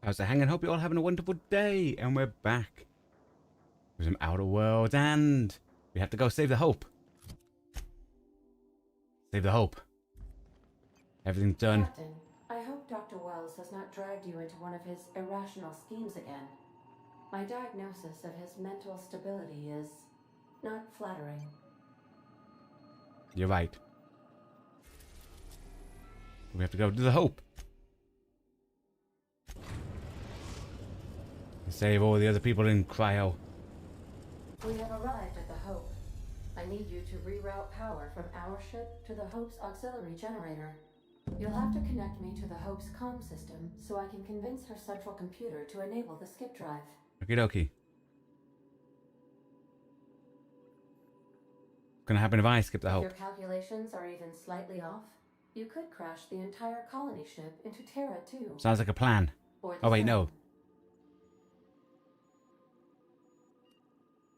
How's it hanging? Hope you're all having a wonderful day. And we're back with some Outer Worlds, and we have to go save the Hope. Save the Hope. Everything's done. Captain, I hope Dr. Wells has not dragged you into one of his irrational schemes again. My diagnosis of his mental stability is not flattering. You're right. We have to go to the Hope. Save all the other people in cryo. We have arrived at the Hope. I need you to reroute power from our ship to the Hope's auxiliary generator. You'll have to connect me to the Hope's comm system so I can convince her central computer to enable the skip drive. Okie dokie. What's gonna happen if I skip the Hope? If your calculations are even slightly off, you could crash the entire colony ship into Terra 2. Sounds like a plan. Oh wait, no.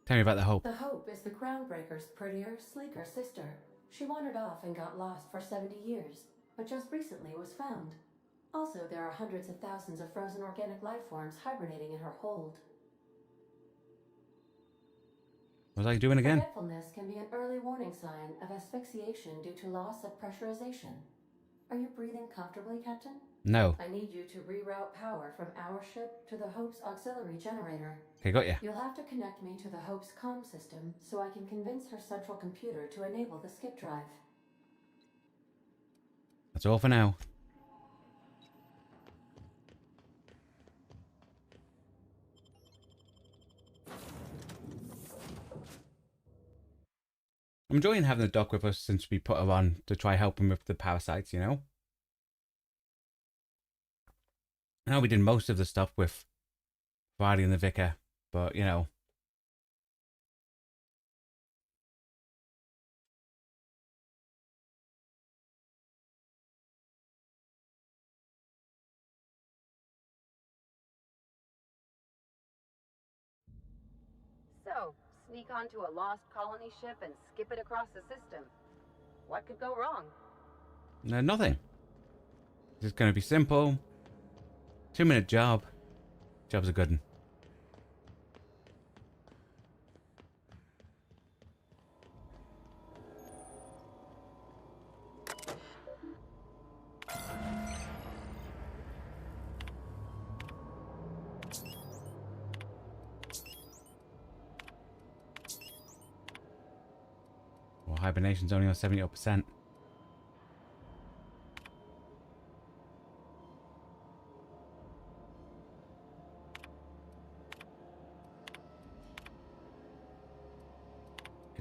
Tell me about the Hope. The Hope is the Groundbreaker's prettier, sleeker sister. She wandered off and got lost for 70 years, but just recently was found. Also, there are hundreds of thousands of frozen organic life forms hibernating in her hold. What was I doing again? Forgetfulness can be an early warning sign of asphyxiation due to loss of pressurization. Are you breathing comfortably, Captain? No. I need you to reroute power from our ship to the Hope's auxiliary generator. Okay, got ya. You'll have to connect me to the Hope's comm system so I can convince her central computer to enable the skip drive. That's all for now. I'm enjoying having the doc with us since we put her on to try helping with the parasites, you know? I know we did most of the stuff with Friday and the Vicar, but, you know. So, sneak onto a lost colony ship and skip it across the system. What could go wrong? No, nothing. It's going to be simple. 2-minute job. Job's a good one. Well, hibernation's only on 70%.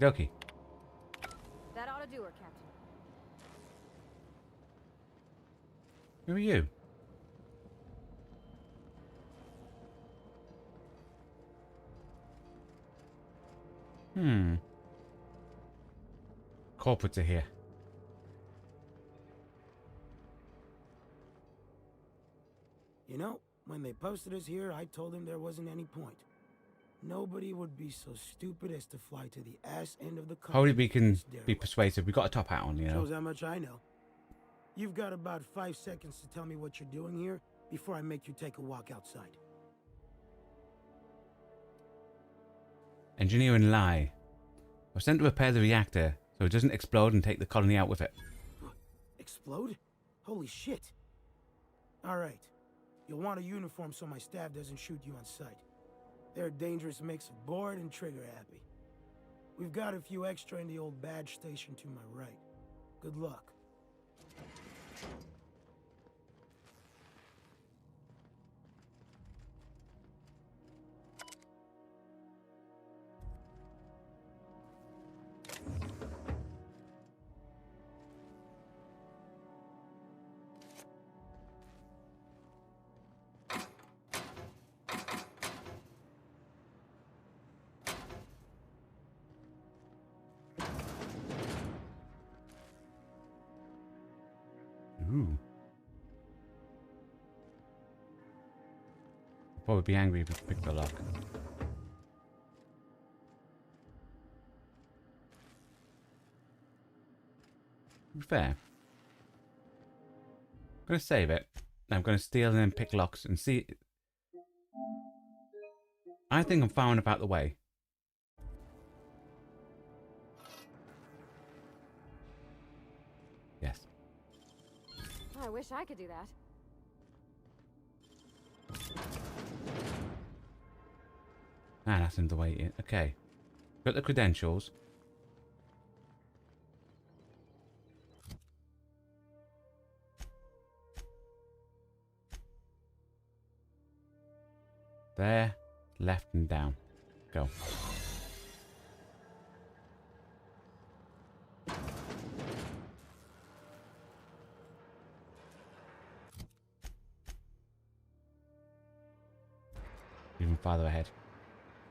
Okie. That ought to do her, Captain. Who are you? Corporates are here. You know, when they posted us here, I told them there wasn't any point. Nobody would be so stupid as to fly to the ass end of the country. Hopefully we can be persuasive. We got a top hat on, you know. Shows how much I know. You've got about 5 seconds to tell me what you're doing here before I make you take a walk outside. Engineer and lie. I was sent to repair the reactor so it doesn't explode and take the colony out with it. Explode? Holy shit. Alright. You'll want a uniform so my staff doesn't shoot you on sight. They're a dangerous mix of bored and trigger happy. We've got a few extra in the old badge station to my right. Good luck. Ooh. I'll probably be angry if we pick the lock. To be fair, I'm going to save it. I'm going to steal and then pick locks and see I think I'm far enough out the way. Yes. I wish I could do that. Ah, that's in the way in. Okay. Got the credentials. There, left and down. Go. Even farther ahead.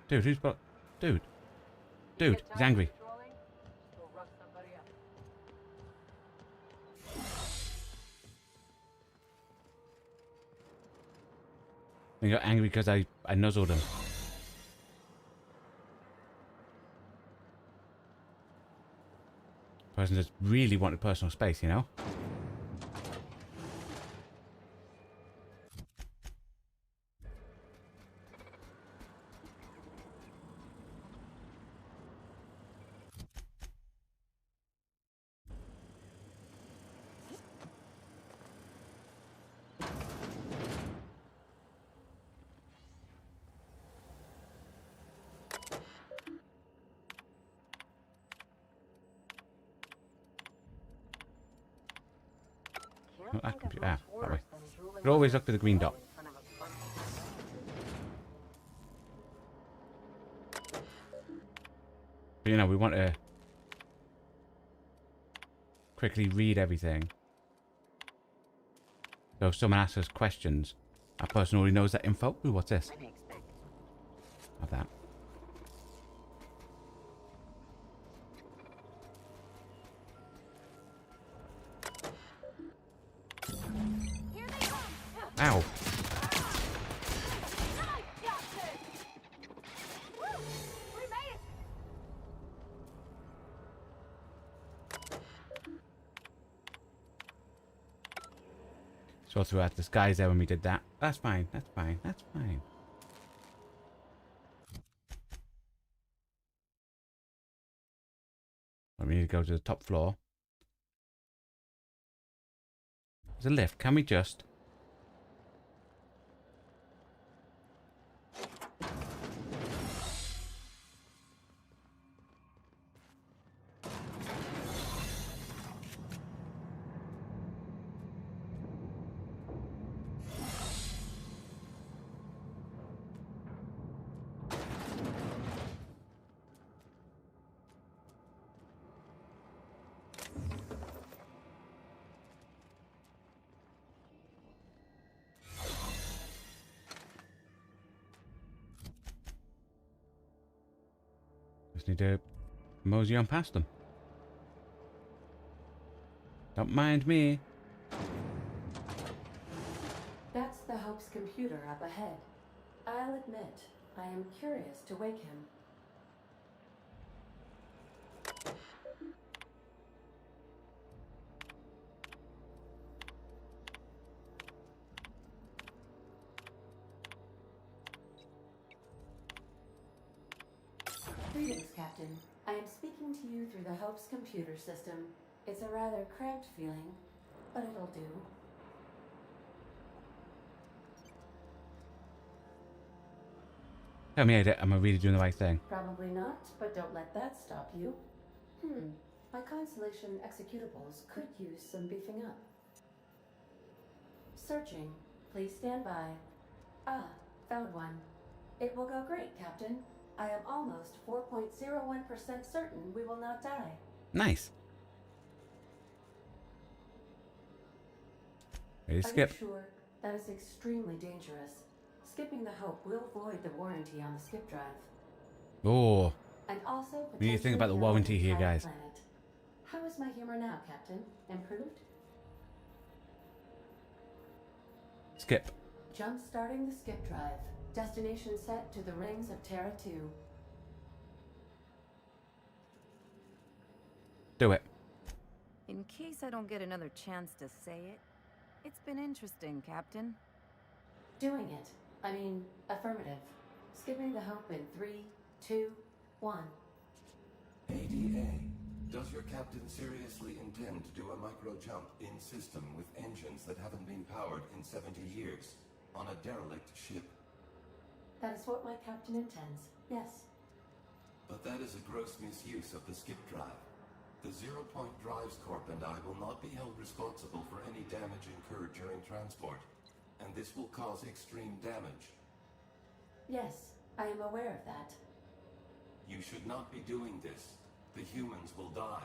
Dude, who's got... Dude. Dude, he's angry. He got angry because I nuzzled him. Person just really wanted personal space, you know? Oh, that computer. Ah, that way. You always look for the green dot. But, you know, we want to quickly read everything. So if someone asks us questions, that person already knows that info. Ooh, what's this? Have that. Ow. So throughout the skies there when we did that. That's fine. That's fine. That's fine. We need to go to the top floor. There's a lift. Can we just... Just need to mosey on past them. Don't mind me. That's the Hope's computer up ahead. I'll admit, I am curious to wake him. Greetings, Captain. I am speaking to you through the Hope's computer system. It's a rather cramped feeling, but it'll do. Tell me, am I really doing the right thing? Probably not, but don't let that stop you. My Constellation executables could use some beefing up. Searching. Please stand by. Ah, found one. It will go great, Captain. I am almost 4.01% certain we will not die. Nice. Ready to skip? Are you sure? That is extremely dangerous. Skipping the Hope will void the warranty on the skip drive. Oh. And also We need to think about the potentially warranty here, entire guys. planet. How is my humor now, Captain? Improved? Skip. Jump starting the skip drive. Destination set to the rings of Terra 2. Do it. In case I don't get another chance to say it, it's been interesting, Captain. Doing it. I mean, affirmative. Skipping the Hope in 3, 2, 1. ADA, does your captain seriously intend to do a micro-jump in system with engines that haven't been powered in 70 years on a derelict ship? That is what my captain intends, yes. But that is a gross misuse of the skip drive. The Zero Point Drives Corp and I will not be held responsible for any damage incurred during transport, and this will cause extreme damage. Yes, I am aware of that. You should not be doing this. The humans will die.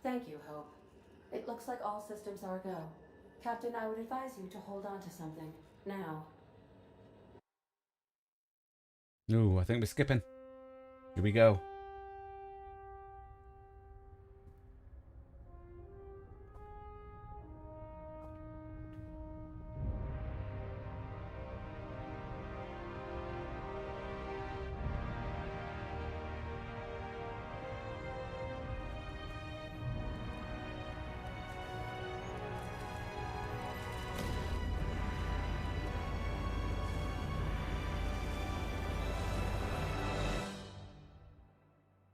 Thank you, Hope. It looks like all systems are a go. Captain, I would advise you to hold on to something. Now. Ooh, I think we're skipping. Here we go.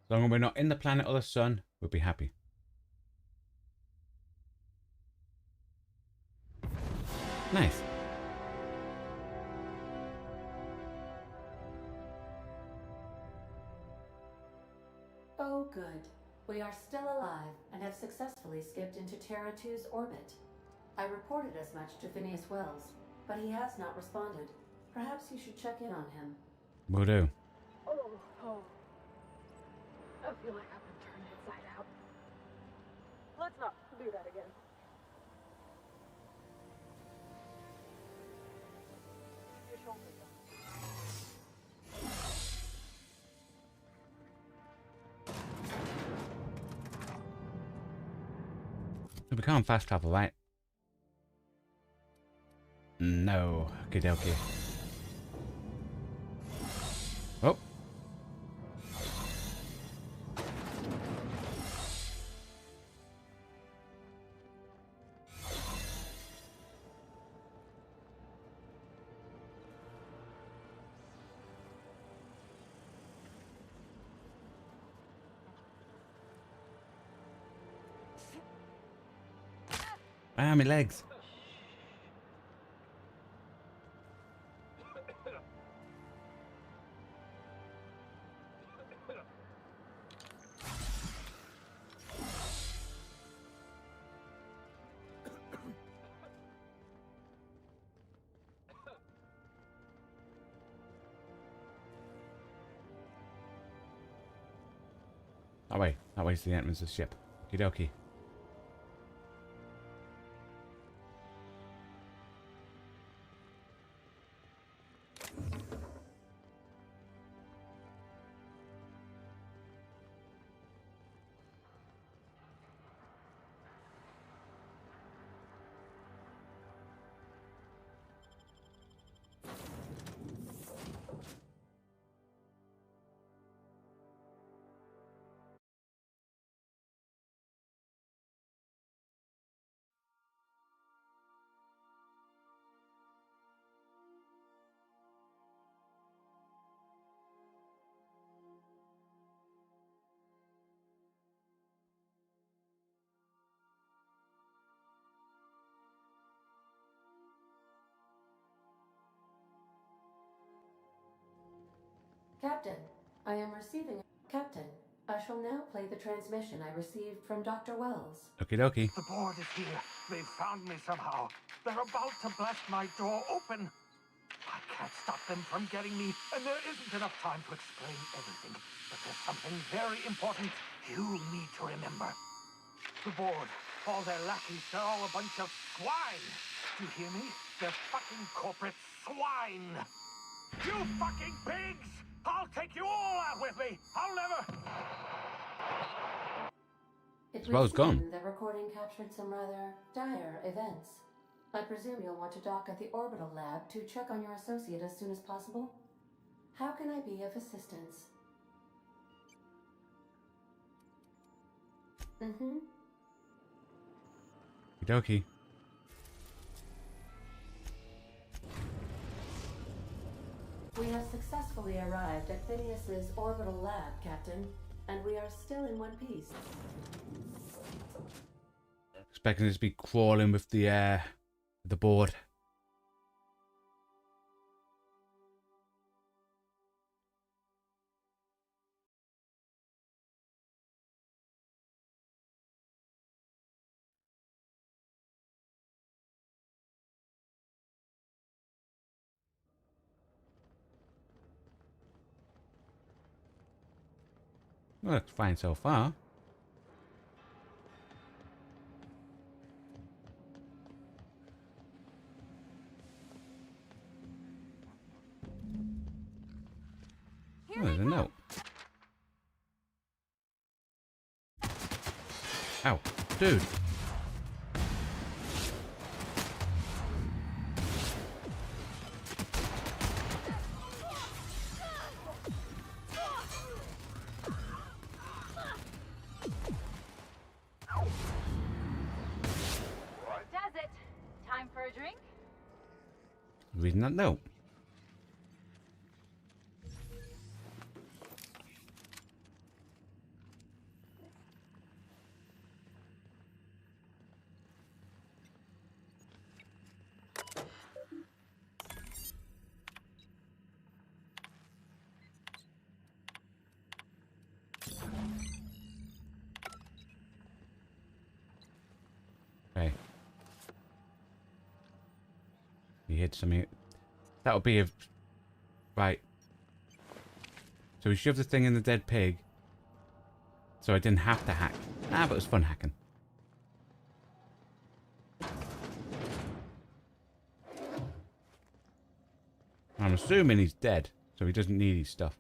As long as we're not in the planet or the sun, we'll be happy. Nice. Oh, good. We are still alive and have successfully skipped into Terra 2's orbit. I reported as much to Phineas Wells, but he has not responded. Perhaps you should check in on him. Will do. Oh. I feel like I've been turned inside out. Let's not do that again. Your shoulder. We can't fast travel, right? No. Okay, okay. Oh. Ah, my legs. That way. That way's the entrance of the ship. Okie dokie. Captain, I am receiving... Captain, I shall now play the transmission I received from Dr. Wells. Okie dokie. The board is here. They've found me somehow. They're about to blast my door open. I can't stop them from getting me, and there isn't enough time to explain everything. But there's something very important you need to remember. The board, all their lackeys, they're all a bunch of swine. Do you hear me? They're fucking corporate swine. You fucking pigs! I'll take you all out with me! I'll never... It Well, would it's gone. seem the recording captured some rather dire events. I presume you'll want to dock at the orbital lab to check on your associate as soon as possible. How can I be of assistance? Mm-hmm. Okie dokie. We have successfully arrived at Phineas's orbital lab, Captain, and we are still in one piece. Expecting this to be crawling with the board. Well, looks fine so far. Oh, there's a note. Ow, dude. Does it? Time for a drink? Reading that note. Okay. He hit something. That would be a... Right. So we shoved the thing in the dead pig. So I didn't have to hack. Ah, but it was fun hacking. I'm assuming he's dead, so he doesn't need his stuff.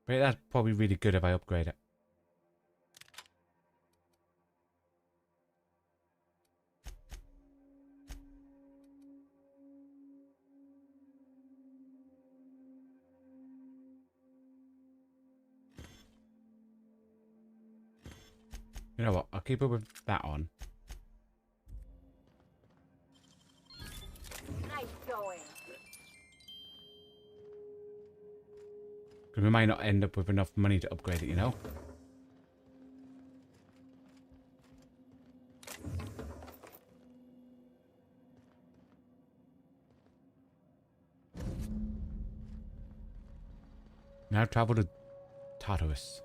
But that's probably really good if I upgrade it. You know what? I'll keep up with that on. Nice going. Because we might not end up with enough money to upgrade it, you know? Now travel to Tartarus.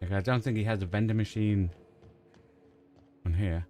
Like, I don't think he has a vending machine on here.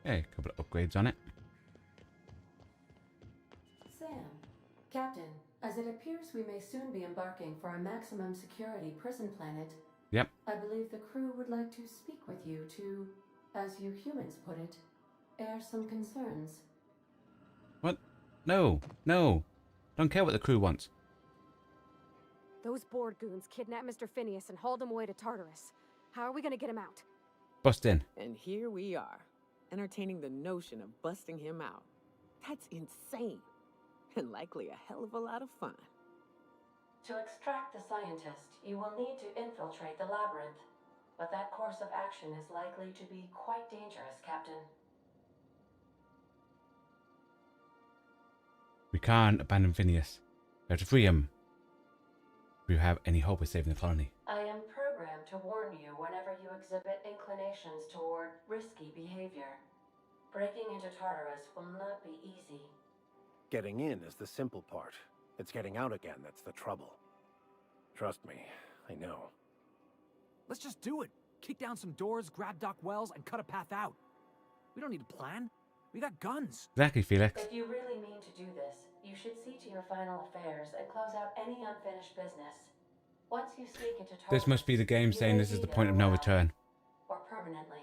Hey, a couple of upgrades on it. Sam, Captain, as it appears we may soon be embarking for a maximum security prison planet, Yep. I believe the crew would like to speak with you to as you humans put it, air some concerns. What? No, no. Don't care what the crew wants. Those board goons kidnapped Mr. Phineas and hauled him away to Tartarus. How are we gonna get him out? Bust in. And here we are, entertaining the notion of busting him out. That's insane. And likely a hell of a lot of fun. To extract the scientist, you will need to infiltrate the labyrinth. But that course of action is likely to be quite dangerous, Captain. We can't abandon Phineas. We have to free him. If we have any hope of saving the colony. I am programmed to warn you whenever you exhibit inclinations toward risky behavior. Breaking into Tartarus will not be easy. Getting in is the simple part. It's getting out again that's the trouble. Trust me, I know. Let's just do it. Kick down some doors, grab Doc Wells, and cut a path out. We don't need a plan. We got guns. Exactly, Felix. If you really mean to do this, you should see to your final affairs and close out any unfinished business. Once you sneak into Tartarus, This must be the game you saying may this is be the point of there no alive, return. or permanently.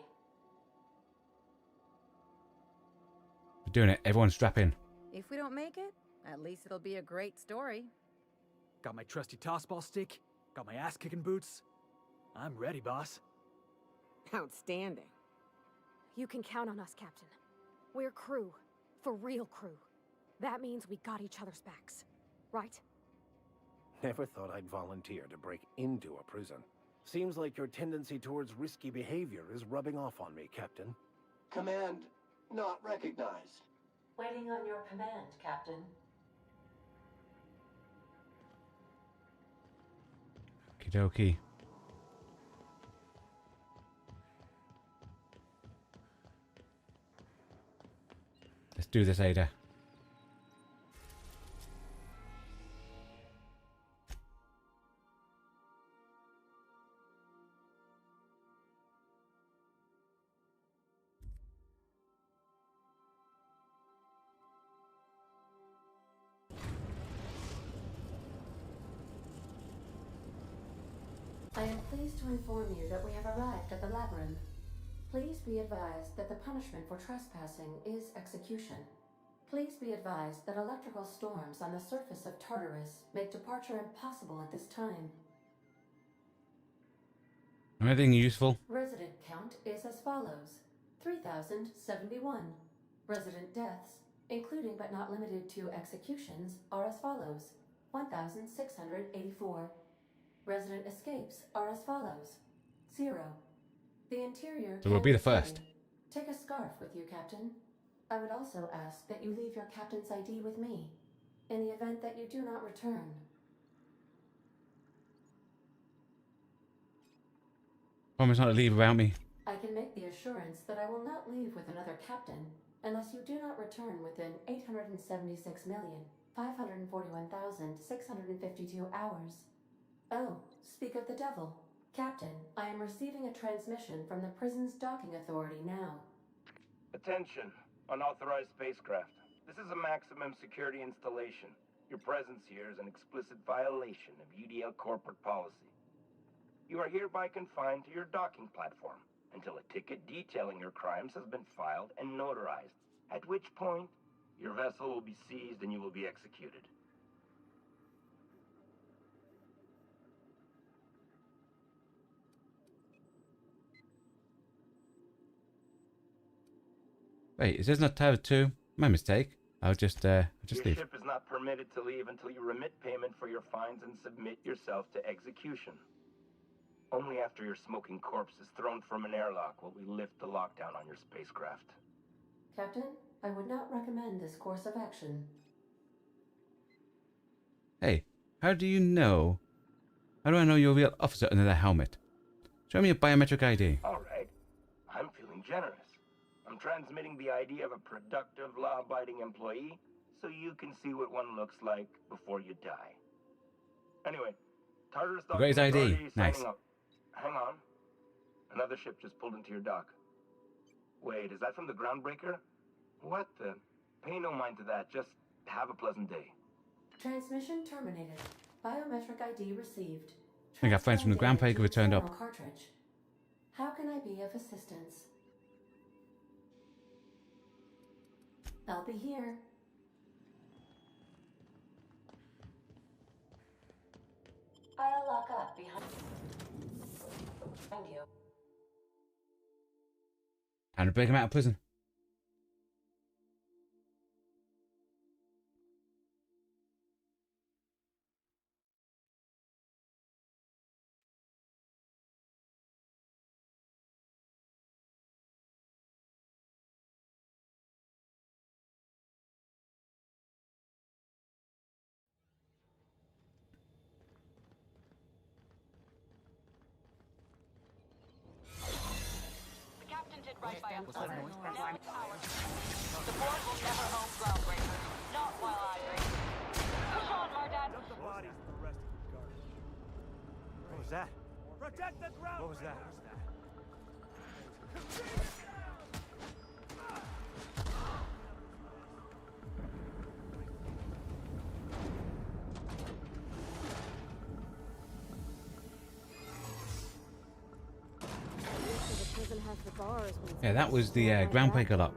We're doing it. Everyone strap in. If we don't make it, at least it'll be a great story. Got my trusty tossball stick. Got my ass-kicking boots. I'm ready, boss. Outstanding. You can count on us, Captain. We're crew. For real crew. That means we got each other's backs. Right? Never thought I'd volunteer to break into a prison. Seems like your tendency towards risky behavior is rubbing off on me, Captain. Command not recognized. Waiting on your command, Captain. Okie dokie. Let's do this, Ada. I am pleased to inform you that we have arrived at the labyrinth. Please be advised that the punishment for trespassing is execution. Please be advised that electrical storms on the surface of Tartarus make departure impossible at this time. Anything useful? Resident count is as follows: 3,071. Resident deaths, including but not limited to executions, are as follows: 1,684. Resident escapes are as follows: 0. The interior. So we'll be the first. Take a scarf with you, Captain. I would also ask that you leave your captain's ID with me, in the event that you do not return. Promise not to leave without me. I can make the assurance that I will not leave with another captain unless you do not return within 876,541,652 hours. Oh, speak of the devil. Captain, I am receiving a transmission from the prison's docking authority now. Attention, unauthorized spacecraft. This is a maximum security installation. Your presence here is an explicit violation of UDL corporate policy. You are hereby confined to your docking platform until a ticket detailing your crimes has been filed and notarized, at which point your vessel will be seized and you will be executed. Wait, is this not Tower 2? My mistake. I'll just Your leave. ship is not permitted to leave until you remit payment for your fines and submit yourself to execution. Only after your smoking corpse is thrown from an airlock will we lift the lockdown on your spacecraft. Captain, I would not recommend this course of action. Hey, how do you know? How do I know you're a real officer under that helmet? Show me your biometric ID. Alright, I'm feeling generous. I'm transmitting the ID of a productive, law-abiding employee so you can see what one looks like before you die. Anyway, Tartarus You got his ID. Authority Nice. signing up. Hang on. Another ship just pulled into your dock. Wait, is that from the groundbreaker? What the? Pay no mind to that. Just have a pleasant day. Transmission terminated. Biometric ID received. I think our friends from the Transferring data groundbreaker to returned up. external cartridge. How can I be of assistance? I'll be here. I'll lock up behind you. Time to break him out of prison. The captain did right by us. Now it's ours. The board will never home groundbreakers. Not while I reign. Push on, Mardad. Dump the bodies and the rest of the garbage. What was that? Protect the ground! What was that? Yeah, that was the groundbreaker lock.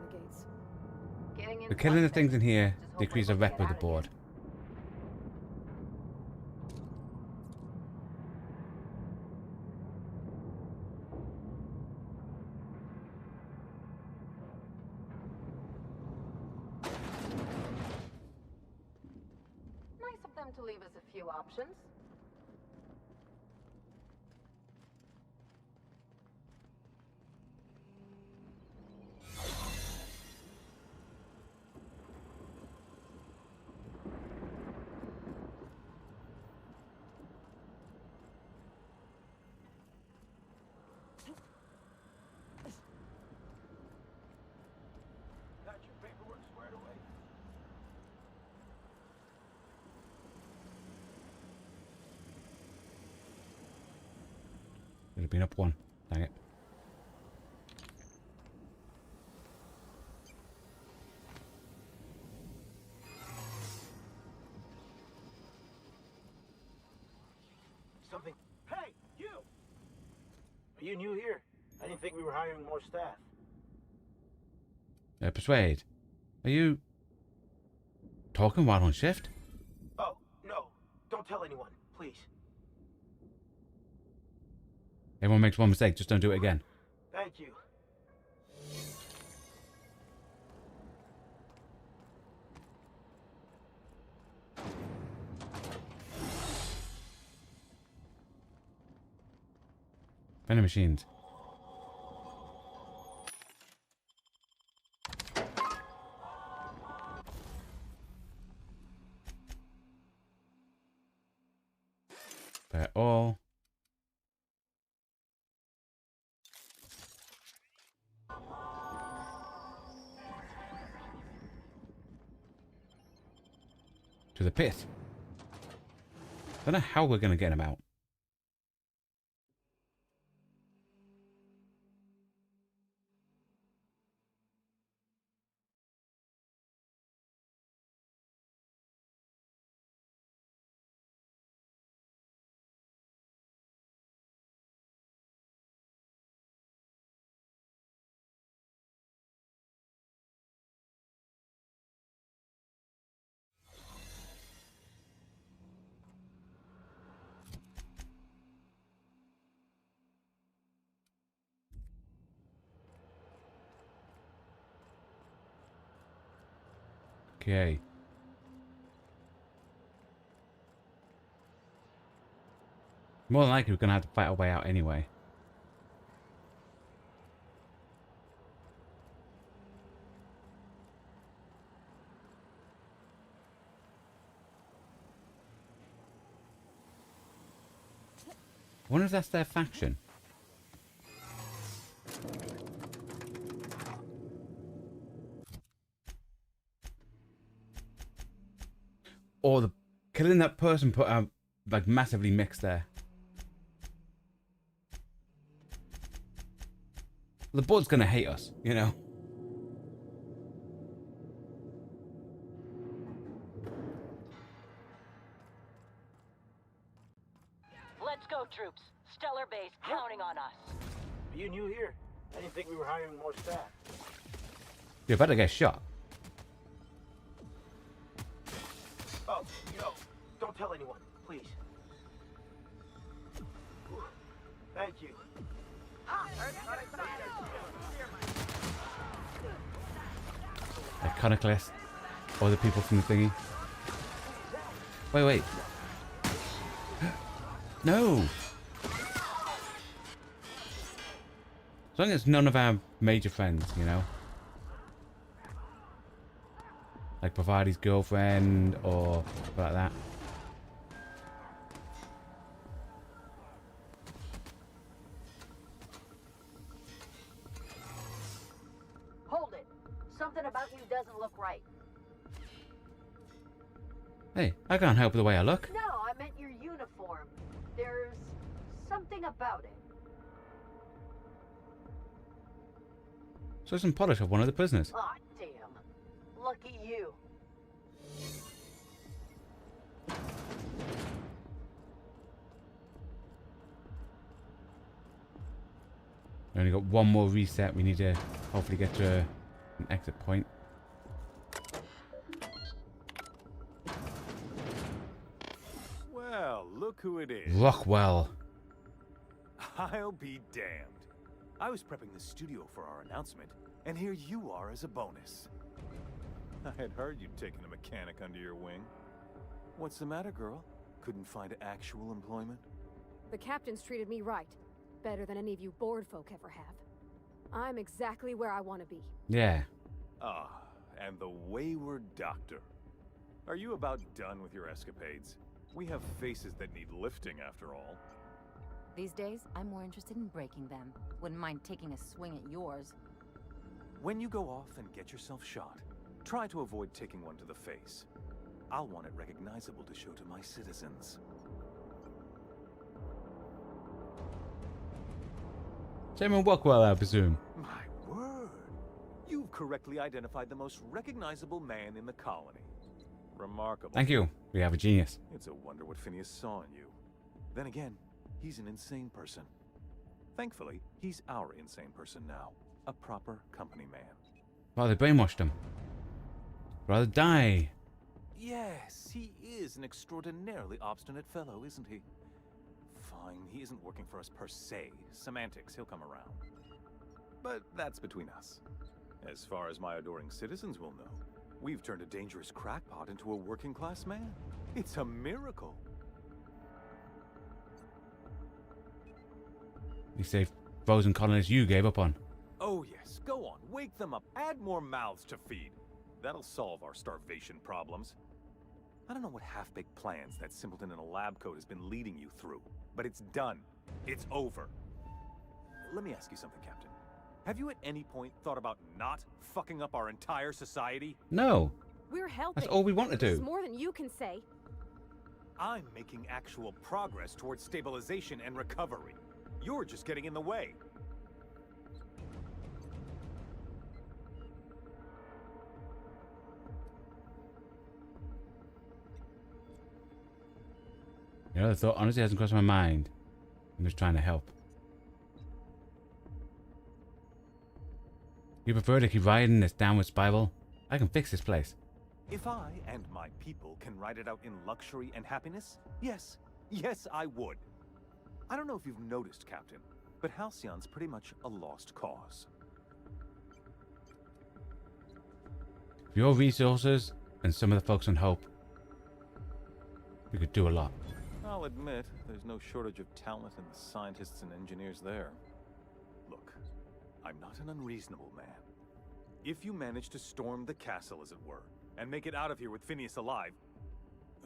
The killing the things in here decrease the rep of the board. Nice of them to leave us a few options. Got your paperwork squared away? Should have been up one. Dang it. Something. Hey, you! Are you new here? I didn't think we were hiring more staff. Persuade. Are you talking while on shift? Oh, no. Don't tell anyone, please. Everyone makes one mistake, just don't do it again. Thank you. Vending machines. They're all. To the pit. Don't know how we're going to get him out. Okay. More than likely, we're going to have to fight our way out anyway. I wonder if that's their faction. Or the killing that person put out like massively mixed there. The board's gonna hate us, you know. Let's go, troops. Stellar base counting on us. Are you new here? I didn't think we were hiring more staff. You're about to get shot. tell anyone, please. Whew. Thank you. Iconoclast. Or the people from the thingy. Wait. No! As long as none of our major friends, you know? Like Bavari's girlfriend or stuff like that. Hold it. Something about you doesn't look right. Hey, I can't help the way I look. No, I meant your uniform. There's something about it. So some polish of one of the prisoners. Aw, damn. Lucky you. We only got one more reset. We need to hopefully get to an exit point. Well, look who it is. Rockwell. I'll be damned. I was prepping the studio for our announcement, and here you are as a bonus. I had heard you'd taken a mechanic under your wing. What's the matter, girl? Couldn't find actual employment? The captain's treated me right. Better than any of you bored folk ever have. I'm exactly where I want to be. Yeah. Ah, and the wayward doctor. Are you about done with your escapades? We have faces that need lifting, after all. These days, I'm more interested in breaking them. Wouldn't mind taking a swing at yours. When you go off and get yourself shot, try to avoid taking one to the face. I'll want it recognizable to show to my citizens. Chairman Rockwell, I presume. My word! You've correctly identified the most recognizable man in the colony. Remarkable. Thank you. We have a genius. It's a wonder what Phineas saw in you. Then again, he's an insane person. Thankfully, he's our insane person now. A proper company man. Well, they brainwashed him. Rather die. Yes, he is an extraordinarily obstinate fellow, isn't he? Fine, he isn't working for us per se. Semantics, he'll come around. But that's between us. As far as my adoring citizens will know, we've turned a dangerous crackpot into a working-class man. It's a miracle. You say frozen colonists you gave up on. Oh yes, go on, wake them up, add more mouths to feed. That'll solve our starvation problems. I don't know what half-baked plans that simpleton in a lab coat has been leading you through, but it's done. It's over. Let me ask you something, Captain. Have you at any point thought about not fucking up our entire society? No. We're helping. That's all we want to do. It's more than you can say. I'm making actual progress towards stabilization and recovery. You're just getting in the way. You know, the thought honestly hasn't crossed my mind. I'm just trying to help. You prefer to keep riding this downward spiral? I can fix this place. If I and my people can ride it out in luxury and happiness, yes, I would. I don't know if you've noticed, Captain, but Halcyon's pretty much a lost cause. For your resources and some of the folks on Hope, we could do a lot. I'll admit, there's no shortage of talent in the scientists and engineers there. Look, I'm not an unreasonable man. If you manage to storm the castle, as it were, and make it out of here with Phineas alive,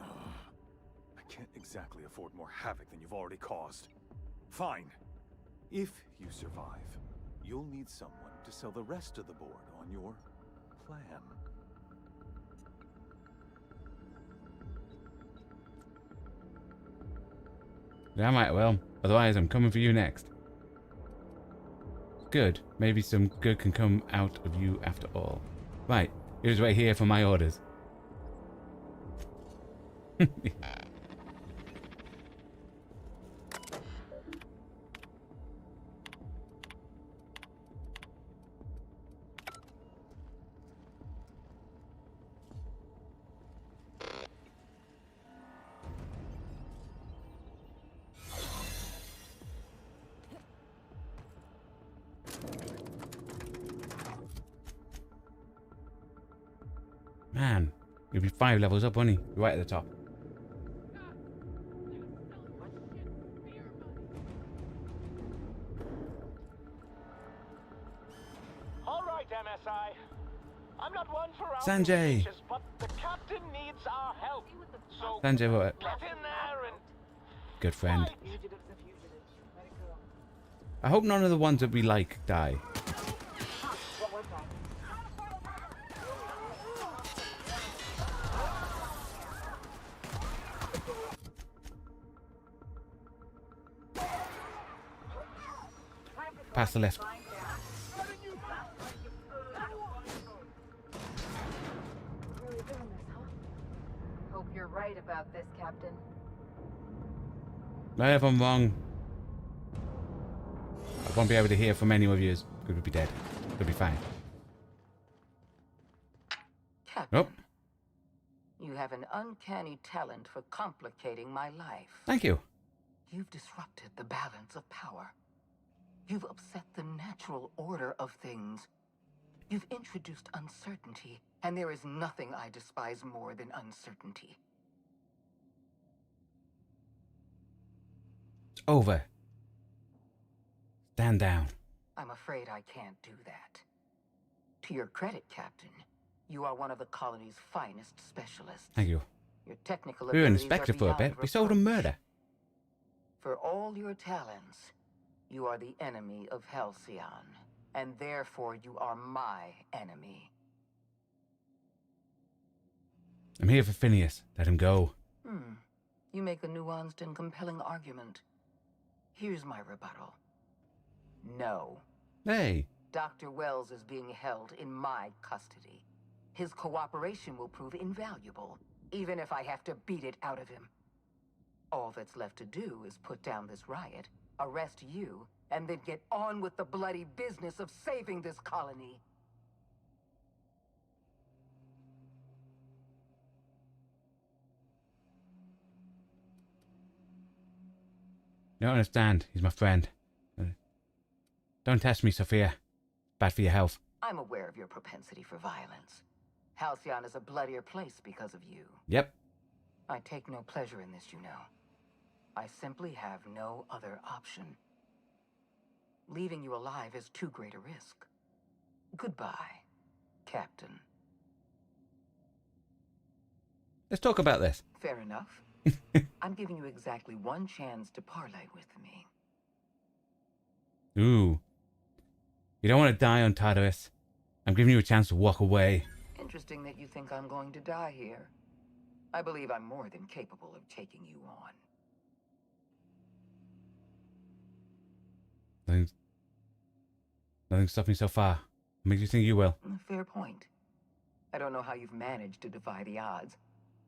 I can't exactly afford more havoc than you've already caused. Fine. If you survive, you'll need someone to sell the rest of the board on your plan. Yeah, I might well. Otherwise, I'm coming for you next. Good. Maybe some good can come out of you after all. Right. He was right here for my orders. Man, he'll be 5 levels up, won't he? Right at the top. All right, MSI. I'm not one for Sanjay. speeches, but the captain needs our help. So Sanjay, what? get in there and Good friend. I hope none of the ones that we like die. Past the left. Hope you're right about this, Captain. If I'm wrong, I won't be able to hear from any of you. Could be dead. Could be fine. Captain, Oh, you have an uncanny talent for complicating my life. thank you. You've disrupted the balance of power. You've upset the natural order of things. You've introduced uncertainty, and there is nothing I despise more than uncertainty. It's over. Stand down. I'm afraid I can't do that. To your credit, Captain, you are one of the colony's finest specialists. Thank you. Your technical We were an abilities inspector are for a beyond bit. We sold him murder. For all your talents, you are the enemy of Halcyon, and therefore you are my enemy. I'm here for Phineas. Let him go. You make a nuanced and compelling argument. Here's my rebuttal. No. Hey. Dr. Wells is being held in my custody. His cooperation will prove invaluable, even if I have to beat it out of him. All that's left to do is put down this riot, arrest you, and then get on with the bloody business of saving this colony. You don't understand. He's my friend. Don't test me, Sophia. Bad for your health. I'm aware of your propensity for violence. Halcyon is a bloodier place because of you. Yep. I take no pleasure in this, you know. I simply have no other option. Leaving you alive is too great a risk. Goodbye, Captain. Let's talk about this. Fair enough. I'm giving you exactly one chance to parlay with me. Ooh. You don't want to die on Tartarus. I'm giving you a chance to walk away. Interesting that you think I'm going to die here. I believe I'm more than capable of taking you on. Nothing's stopped me so far. What makes you think you will? Fair point. I don't know how you've managed to defy the odds.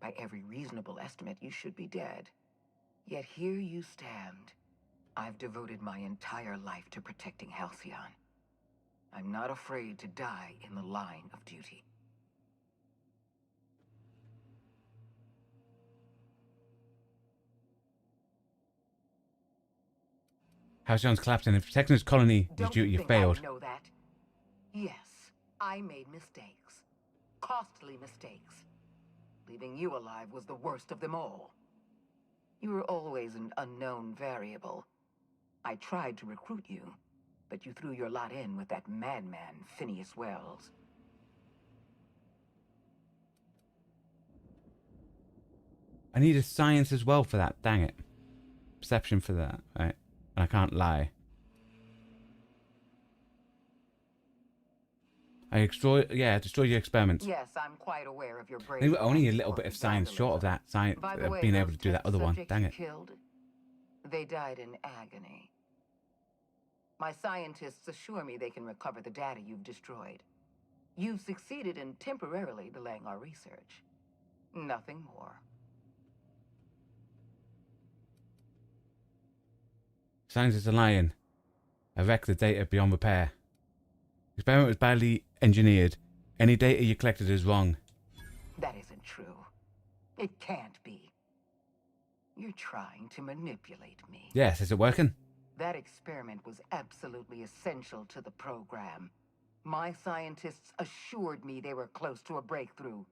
By every reasonable estimate, you should be dead. Yet here you stand. I've devoted my entire life to protecting Halcyon. I'm not afraid to die in the line of duty. Halcyon's collapsed and protecting his colony, his duty failed. I know that? Yes, I made mistakes. Costly mistakes. Leaving you alive was the worst of them all. You were always an unknown variable. I tried to recruit you, but you threw your lot in with that madman, Phineas Wells. I needed science as well for that, dang it. Perception for that, right? And I can't lie. I destroyed your experiments. Yes, I'm quite aware of your I brave. think we're only a little bit of science short of that science, By the way, being able those to do that test other one. subjects Dang you it. Killed, they died in agony. My scientists assure me they can recover the data you've destroyed. You've succeeded in temporarily delaying our research. Nothing more. Scientists are lying. I wrecked the data beyond repair. The experiment was badly engineered. Any data you collected is wrong. That isn't true. It can't be. You're trying to manipulate me. Yes, is it working? That experiment was absolutely essential to the program. My scientists assured me they were close to a breakthrough.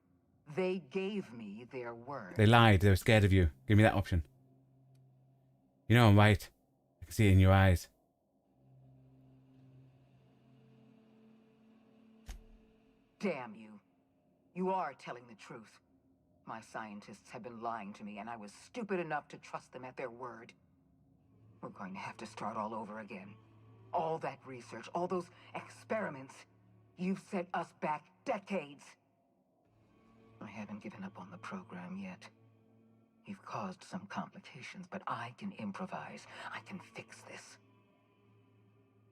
They gave me their word. They lied. They were scared of you. Give me that option. You know I'm right. I can see it in your eyes. Damn you. You are telling the truth. My scientists have been lying to me, and I was stupid enough to trust them at their word. We're going to have to start all over again. All that research, all those experiments. You've set us back decades. I haven't given up on the program yet. You've caused some complications, but I can improvise. I can fix this.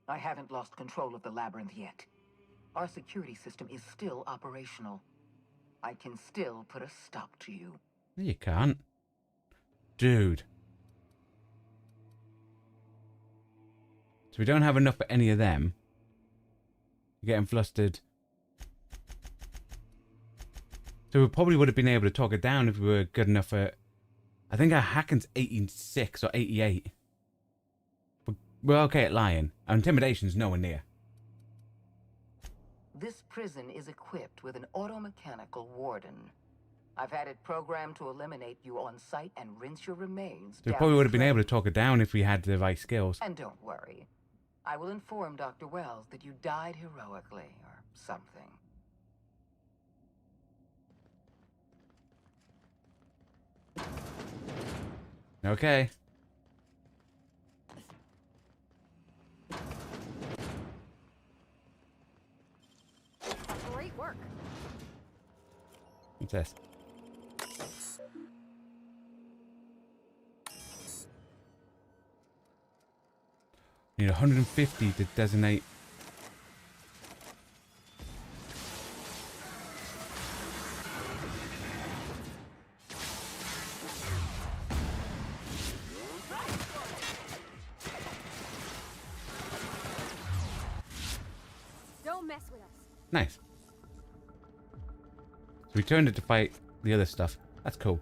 I haven't lost control of the labyrinth yet. Our security system is still operational. I can still put a stop to you. No, you can't. Dude. So we don't have enough for any of them. You're getting flustered. So we probably would have been able to talk it down if we were good enough at... I think our hacking's 86 or 88. We're okay at lying. Our intimidation's nowhere near. This prison is equipped with an automechanical warden. I've had it programmed to eliminate you on sight and rinse your remains. So we probably would have been able to talk it down if we had the right skills. And don't worry. I will inform Dr. Wells that you died heroically or something. Okay. Great work. What's this? Need 150 to designate. Don't mess with us. Nice. So we turned it to fight the other stuff. That's cool.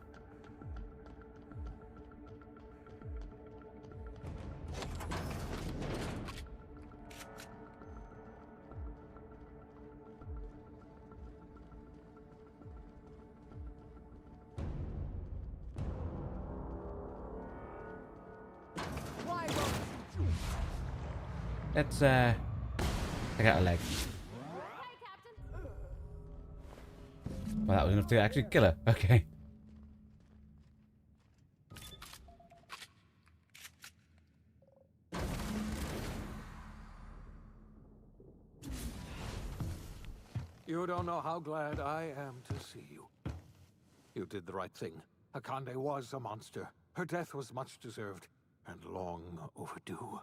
Let's take out a leg. Well, that was enough to actually kill her. Okay. You don't know how glad I am to see you. You did the right thing. Akande was a monster. Her death was much deserved, and long overdue.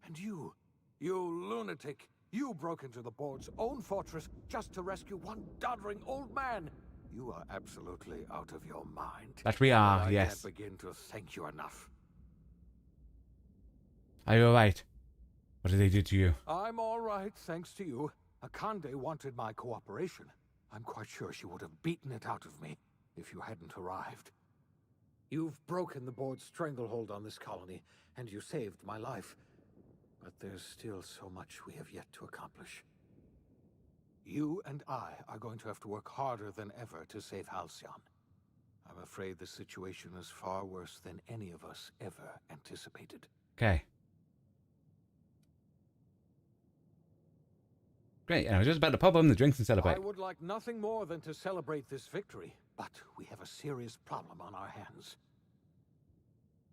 And you lunatic, you broke into the board's own fortress just to rescue one doddering old man. You are absolutely out of your mind. That we are, I yes. can't begin to thank you enough. Are you alright? What did they do to you? I'm all right, thanks to you. Akande wanted my cooperation. I'm quite sure she would have beaten it out of me if you hadn't arrived. You've broken the board's stranglehold on this colony, and you saved my life. But there's still so much we have yet to accomplish. You and I are going to have to work harder than ever to save Halcyon. I'm afraid the situation is far worse than any of us ever anticipated. Okay. Great, and I was just about to pop on the drinks and celebrate. I would like nothing more than to celebrate this victory, but we have a serious problem on our hands.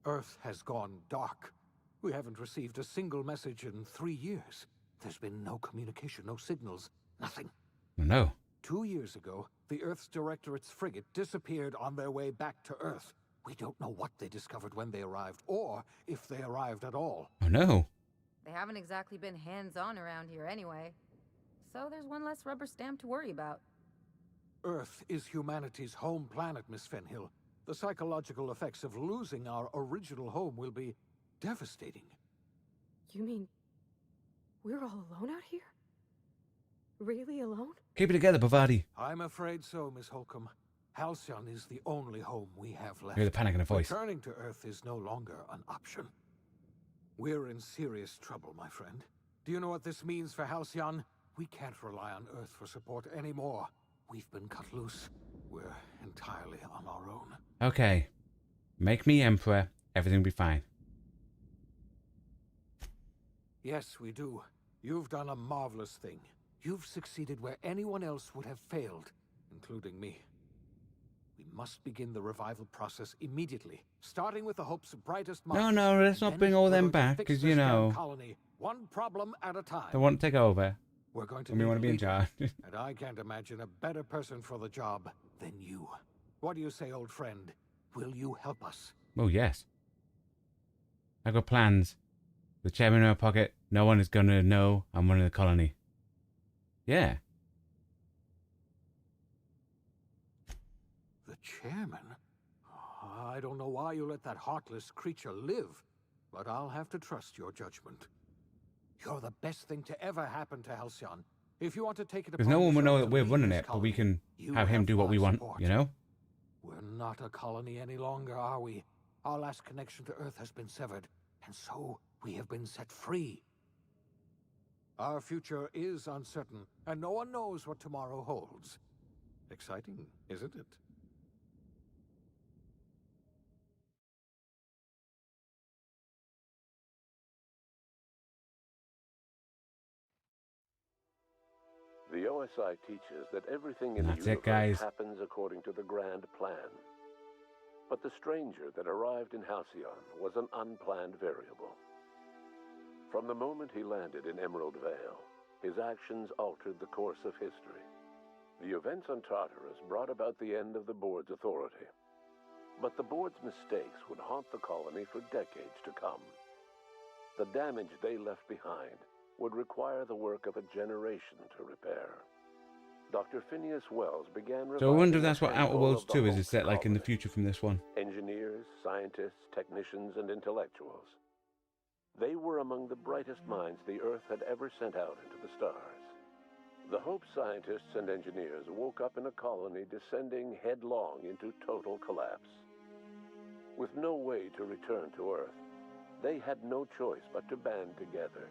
Earth has gone dark. We haven't received a single message in 3 years. There's been no communication, no signals, nothing. No. 2 years ago, the Earth's Directorate's frigate disappeared on their way back to Earth. We don't know what they discovered when they arrived, or if they arrived at all. Oh no. They haven't exactly been hands-on around here anyway. So there's one less rubber stamp to worry about. Earth is humanity's home planet, Miss Fenhill. The psychological effects of losing our original home will be devastating. You mean we're all alone out here? Really alone? Keep it together, Bavati. I'm afraid so, Miss Holcomb. Halcyon is the only home we have left. Hear the panic in her voice. Returning to Earth is no longer an option. We're in serious trouble, my friend. Do you know what this means for Halcyon? We can't rely on Earth for support anymore. We've been cut loose. We're entirely on our own. Okay. Make me Emperor. Everything will be fine. Yes, we do. You've done a marvelous thing. You've succeeded where anyone else would have failed, including me. We must begin the revival process immediately, starting with the Hope's brightest minds. No, let's not bring all them back, because, you know, colony, one problem at a time. they want to take over. We're going to And we want to be in leader, charge. and I can't imagine a better person for the job than you. What do you say, old friend? Will you help us? Oh, yes. I've got plans. The chairman in my pocket. No one is going to know I'm running the colony. Yeah. The chairman? I don't know why you let that heartless creature live, but I'll have to trust your judgment. You're the best thing to ever happen to Halcyon. If you want to take it upon Because no one will know yourself that to we're lead running this it, but we colony, can you have him do what my we want, support. you know? We're not a colony any longer, are we? Our last connection to Earth has been severed, and so we have been set free. Our future is uncertain, and no one knows what tomorrow holds. Exciting, isn't it? The OSI teaches that everything in That's the it, universe guys. happens according to the grand plan. But the stranger that arrived in Halcyon was an unplanned variable. From the moment he landed in Emerald Vale, his actions altered the course of history. The events on Tartarus brought about the end of the board's authority. But the board's mistakes would haunt the colony for decades to come. The damage they left behind would require the work of a generation to repair. Dr. Phineas Wells began So I wonder if reviving that's a what Outer handful Worlds of the 2 is Hope's set like in the colony. future from this one. Engineers, scientists, technicians, and intellectuals. They were among the brightest minds the Earth had ever sent out into the stars. The Hope scientists and engineers woke up in a colony descending headlong into total collapse. With no way to return to Earth, they had no choice but to band together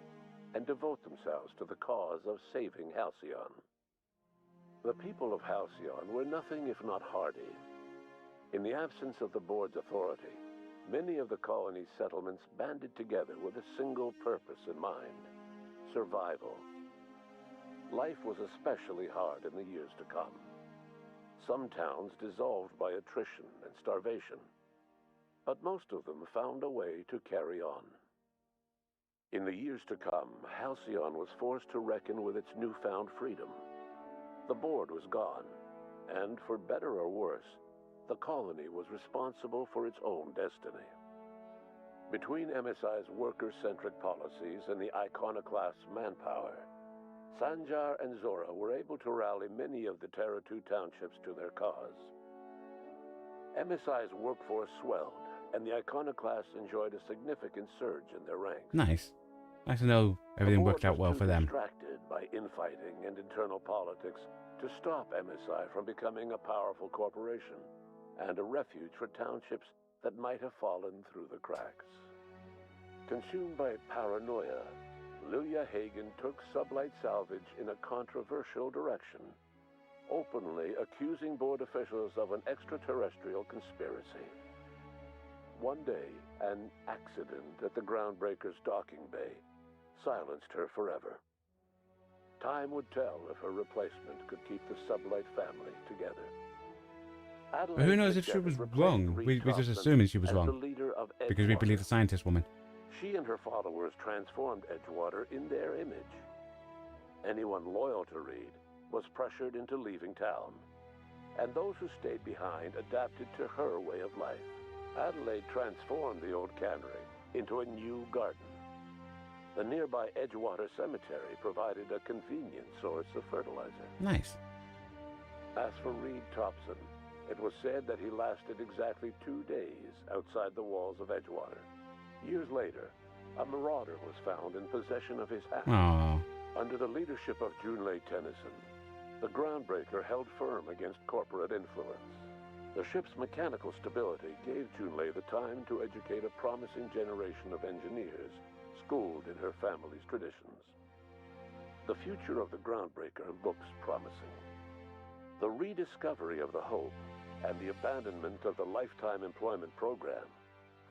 and devote themselves to the cause of saving Halcyon. The people of Halcyon were nothing if not hardy. In the absence of the board's authority, many of the colony's settlements banded together with a single purpose in mind: survival. Life was especially hard in the years to come. Some towns dissolved by attrition and starvation, but most of them found a way to carry on. In the years to come, Halcyon was forced to reckon with its newfound freedom. The board was gone, and for better or worse, the colony was responsible for its own destiny. Between MSI's worker-centric policies and the iconoclast's manpower, Sanjar and Zora were able to rally many of the Terra 2 townships to their cause. MSI's workforce swelled, and the iconoclasts enjoyed a significant surge in their ranks. Nice. Nice to know everything worked out well for them. Distracted by infighting and internal politics to stop MSI from becoming a powerful corporation and a refuge for townships that might have fallen through the cracks. Consumed by paranoia, Luya Hagen took Sublight Salvage in a controversial direction, openly accusing board officials of an extraterrestrial conspiracy. One day, an accident at the Groundbreaker's docking bay silenced her forever. Time would tell if her replacement could keep the Sublight family together. But who knows if she was wrong? We just assuming she was wrong. Because we believe the scientist woman. She and her followers transformed Edgewater in their image. Anyone loyal to Reed was pressured into leaving town, and those who stayed behind adapted to her way of life. Adelaide transformed the old cannery into a new garden. The nearby Edgewater Cemetery provided a convenient source of fertilizer. Nice. As for Reed Thompson, it was said that he lasted exactly 2 days outside the walls of Edgewater. Years later, a marauder was found in possession of his hat. Aww. Under the leadership of Junlei Tennyson, the Groundbreaker held firm against corporate influence. The ship's mechanical stability gave Junlei the time to educate a promising generation of engineers schooled in her family's traditions. The future of the Groundbreaker looks promising. The rediscovery of the Hope and the abandonment of the lifetime employment program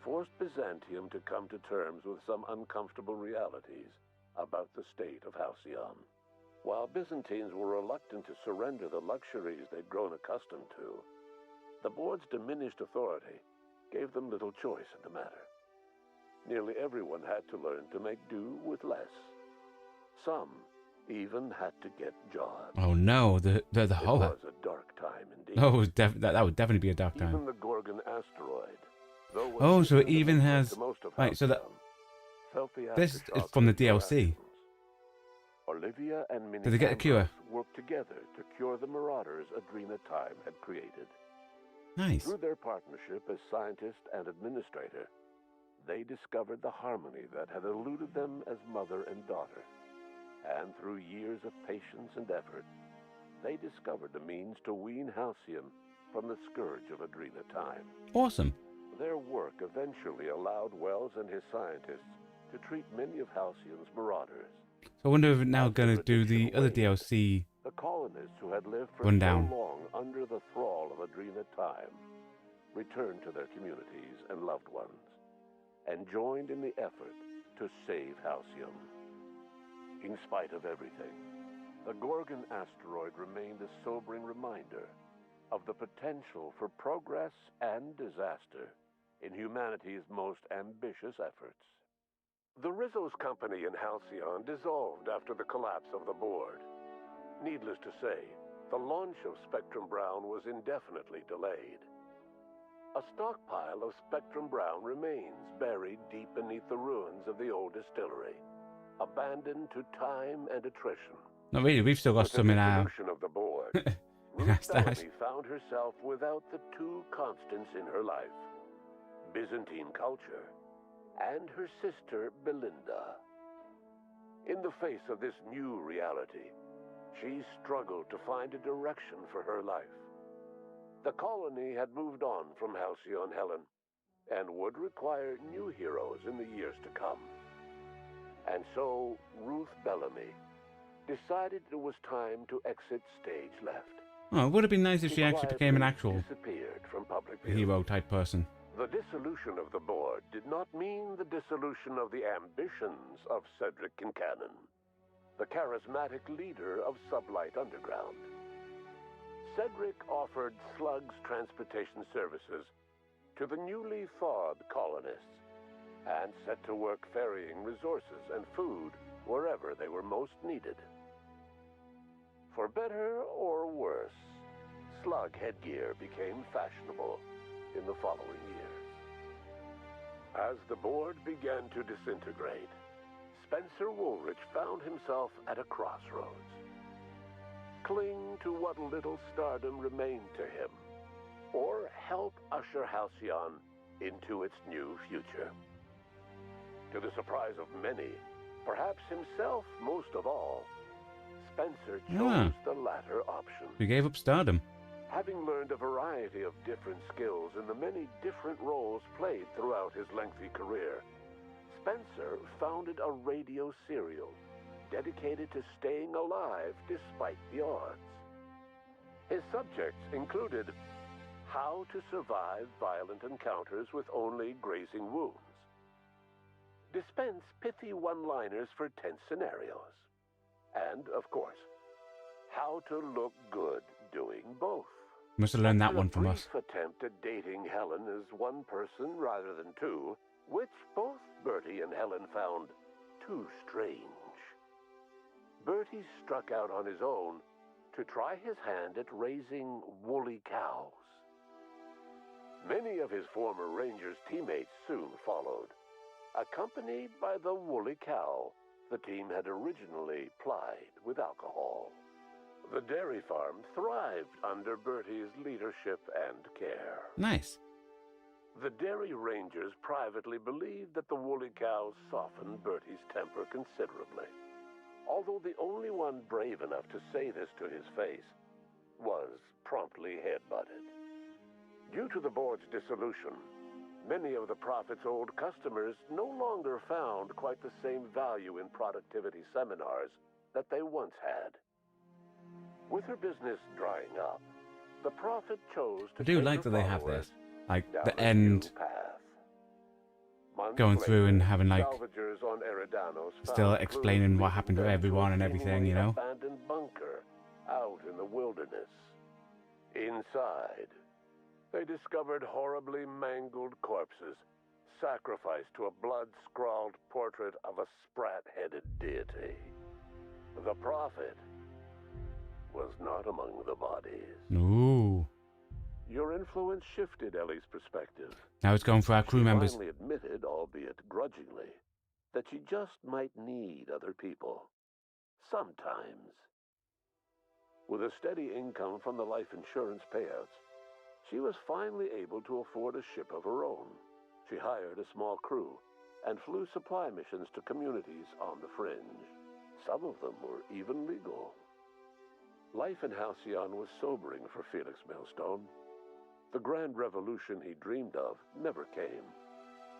forced Byzantium to come to terms with some uncomfortable realities about the state of Halcyon. While Byzantines were reluctant to surrender the luxuries they'd grown accustomed to, the board's diminished authority gave them little choice in the matter. Nearly everyone had to learn to make do with less. Some even had to get jobs. Oh no, the whole. It was a dark time indeed. Oh, that would definitely be a dark time. Even the Gorgon asteroid. Oh, so it even has. Right, so that. This is from the DLC. Olivia and Minnie Did they get a cure? worked together to cure the marauders Adrena Time had created. Nice. Through their partnership as scientist and administrator, they discovered the harmony that had eluded them as mother and daughter. And through years of patience and effort, they discovered a means to wean Halcyon from the scourge of Adrena Time. Awesome. Their work eventually allowed Wells and his scientists to treat many of Halcyon's marauders. So I wonder if we're now going to do the other DLC The colonists who had lived for rundown. so long under the thrall of Adrena Time returned to their communities and loved ones and joined in the effort to save Halcyon. In spite of everything, the Gorgon asteroid remained a sobering reminder of the potential for progress and disaster in humanity's most ambitious efforts. The Rizzo's company in Halcyon dissolved after the collapse of the board. Needless to say, the launch of Spectrum Brown was indefinitely delayed. A stockpile of Spectrum Brown remains buried deep beneath the ruins of the old distillery, abandoned to time and attrition. Not really, we've still got With some the in our. dissolution of the board, in our Ruth stash. Bellamy found herself without the two constants in her life, Byzantine culture and her sister Belinda. In the face of this new reality, she struggled to find a direction for her life. The colony had moved on from Halcyon Helen and would require new heroes in the years to come. And so Ruth Bellamy decided it was time to exit stage left. Oh, it would have been nice if she actually became an actual disappeared from public view. hero type person. The dissolution of the board did not mean the dissolution of the ambitions of Cedric Kincannon, the charismatic leader of Sublight Underground. Cedric offered slugs transportation services to the newly thawed colonists and set to work ferrying resources and food wherever they were most needed. For better or worse, slug headgear became fashionable in the following years. As the board began to disintegrate, Spencer Woolrich found himself at a crossroads. Cling to what little stardom remained to him, or help usher Halcyon into its new future. To the surprise of many, perhaps himself most of all, Spencer chose the latter option. We gave up stardom. Having learned a variety of different skills in the many different roles played throughout his lengthy career, Spencer founded a radio serial dedicated to staying alive despite the odds. His subjects included how to survive violent encounters with only grazing wounds, dispense pithy one-liners for tense scenarios, and, of course, how to look good doing both. Must have learned that one from us. A brief attempt at dating Helen as one person rather than two, which both Bertie and Helen found too strange. Bertie struck out on his own to try his hand at raising woolly cows. Many of his former Rangers teammates soon followed, accompanied by the woolly cow the team had originally plied with alcohol. The dairy farm thrived under Bertie's leadership and care. Nice. The Dairy Rangers privately believed that the woolly cows softened Bertie's temper considerably, although the only one brave enough to say this to his face was promptly headbutted. Due to the board's dissolution, many of the Prophet's old customers no longer found quite the same value in productivity seminars that they once had. With her business drying up, the Prophet chose to I do take like her that they have followers this. Like, down the a end, new path. Months going through later, and having, like, salvagers on Eridanos still found explaining clues what leading happened to them everyone a and everything, seemingly you know? abandoned bunker out in the wilderness. Inside, they discovered horribly mangled corpses, sacrificed to a blood-scrawled portrait of a sprat-headed deity. The Prophet was not among the bodies. Ooh. Your influence shifted Ellie's perspective. Now it's going for our crew members. She finally admitted, albeit grudgingly, that she just might need other people. Sometimes. With a steady income from the life insurance payouts, she was finally able to afford a ship of her own. She hired a small crew and flew supply missions to communities on the fringe. Some of them were even legal. Life in Halcyon was sobering for Felix Millstone. The grand revolution he dreamed of never came.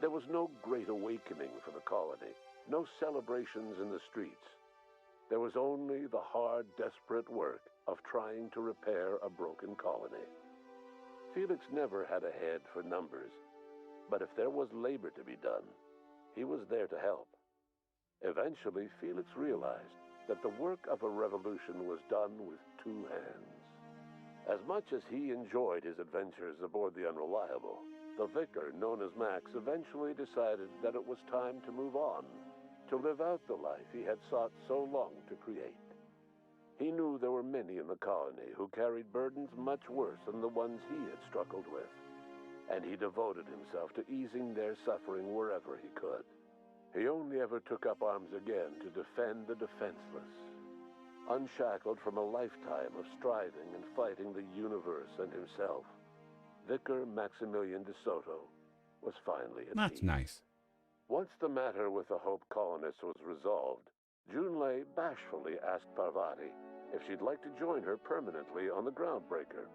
There was no great awakening for the colony, no celebrations in the streets. There was only the hard, desperate work of trying to repair a broken colony. Felix never had a head for numbers, but if there was labor to be done, he was there to help. Eventually, Felix realized that the work of a revolution was done with two hands. As much as he enjoyed his adventures aboard the Unreliable, the vicar, known as Max, eventually decided that it was time to move on, to live out the life he had sought so long to create. He knew there were many in the colony who carried burdens much worse than the ones he had struggled with, and he devoted himself to easing their suffering wherever he could. He only ever took up arms again to defend the defenseless. Unshackled from a lifetime of striving and fighting the universe and himself, Vicar Maximilian de Soto was finally at That's peace. nice. Once the matter with the Hope colonists was resolved, Junlei bashfully asked Parvati if she'd like to join her permanently on the Groundbreaker,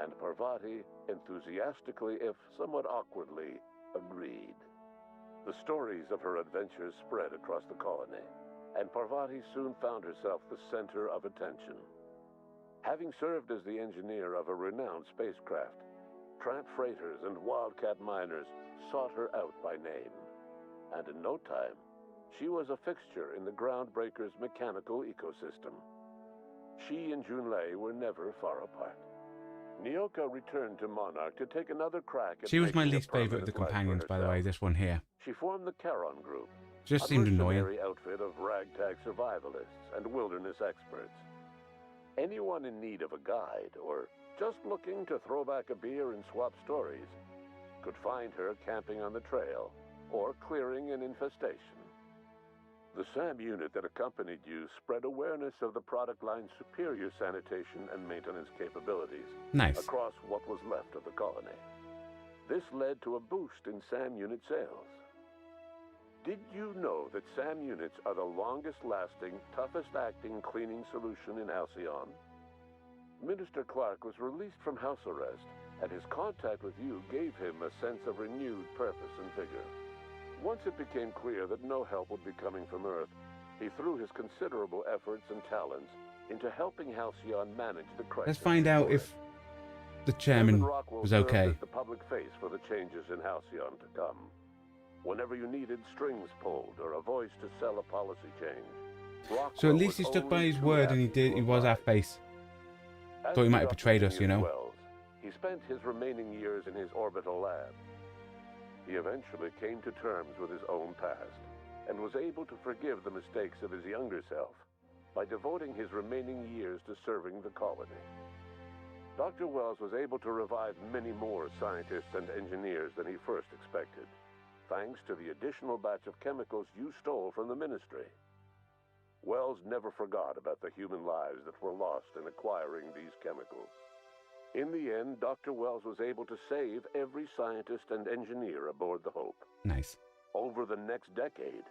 and Parvati enthusiastically, if somewhat awkwardly, agreed. The stories of her adventures spread across the colony, and Parvati soon found herself the center of attention. Having served as the engineer of a renowned spacecraft, tramp freighters and wildcat miners sought her out by name, and in no time, she was a fixture in the Groundbreaker's mechanical ecosystem. She and Junlei were never far apart. Nyoka returned to Monarch to take another crack at She was my making a least favorite of the permanent life for companions, by the way, herself. this one here. She formed the Charon Group, Just a seemed annoying. mercenary outfit of ragtag survivalists and wilderness experts. Anyone in need of a guide, or just looking to throw back a beer and swap stories, could find her camping on the trail, or clearing an infestation. The SAM unit that accompanied you spread awareness of the product line's superior sanitation and maintenance capabilities Nice. across what was left of the colony. This led to a boost in SAM unit sales. Did you know that SAM units are the longest-lasting, toughest-acting cleaning solution in Halcyon? Minister Clark was released from house arrest, and his contact with you gave him a sense of renewed purpose and vigor. Once it became clear that no help would be coming from Earth, he threw his considerable efforts and talents into helping Halcyon manage the crisis. Let's find out if the chairman was okay. As the public face for the changes in Halcyon to come. Whenever you needed strings pulled or a voice to sell a policy change, Rockwell So at least he was stuck by only his too word and happy he to was oblige. half-base. As Thought he might have Dr. betrayed us, you Phineas know. Wells, he spent his remaining years in his orbital lab. He eventually came to terms with his own past and was able to forgive the mistakes of his younger self by devoting his remaining years to serving the colony. Dr. Wells was able to revive many more scientists and engineers than he first expected, thanks to the additional batch of chemicals you stole from the ministry. Wells never forgot about the human lives that were lost in acquiring these chemicals. In the end, Dr. Wells was able to save every scientist and engineer aboard the Hope. Nice. Over the next decade,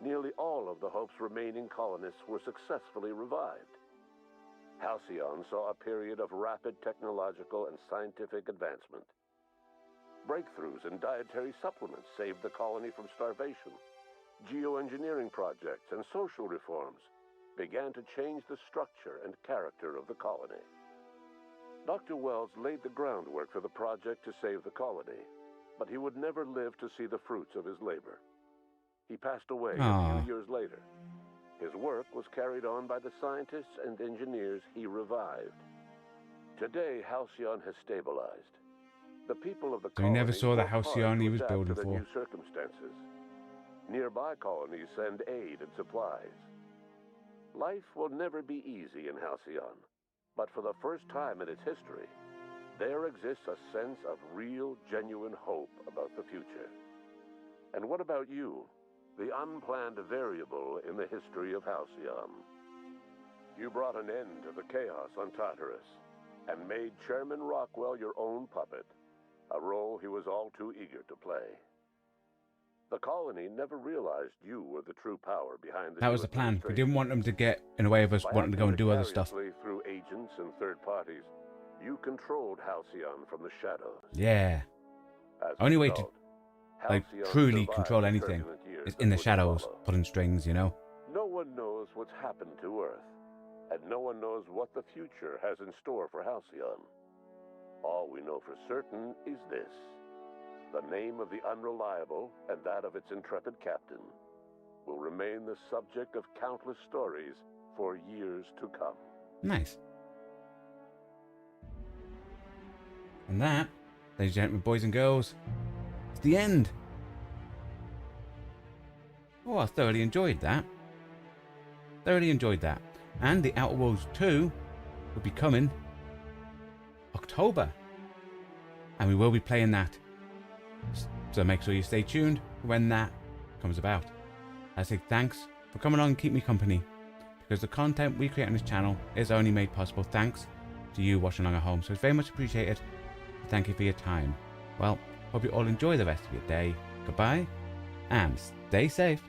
nearly all of the Hope's remaining colonists were successfully revived. Halcyon saw a period of rapid technological and scientific advancement. Breakthroughs in dietary supplements saved the colony from starvation. Geoengineering projects and social reforms began to change the structure and character of the colony. Dr. Wells laid the groundwork for the project to save the colony, but he would never live to see the fruits of his labor. He passed away a few years later. His work was carried on by the scientists and engineers he revived. Today, Halcyon has stabilized. The people of the So colony he never saw the work hard Halcyon to he was adapt building to the for. new circumstances. Nearby colonies send aid and supplies. Life will never be easy in Halcyon, but for the first time in its history, there exists a sense of real, genuine hope about the future. And what about you, the unplanned variable in the history of Halcyon? You brought an end to the chaos on Tartarus and made Chairman Rockwell your own puppet, a role he was all too eager to play. The colony never realized you were the true power behind the That was the plan. We didn't want them to get in the way of us wanting to go and do other stuff. Through agents and third parties, you controlled Halcyon from the shadows. Yeah. Only way to like truly control anything is in the shadows, pulling strings, you know? No one knows what's happened to Earth, and no one knows what the future has in store for Halcyon. All we know for certain is this: the name of the Unreliable and that of its intrepid captain will remain the subject of countless stories for years to come. Nice. And that, ladies and gentlemen, boys and girls, is the end. Oh, I thoroughly enjoyed that. And the Outer Worlds 2 will be coming October. And we will be playing that. So make sure you stay tuned when that comes about. I say thanks for coming on and keep me company, because the content we create on this channel is only made possible thanks to you watching along at home. So it's very much appreciated. Thank you for your time. Well, hope you all enjoy the rest of your day. Goodbye and stay safe.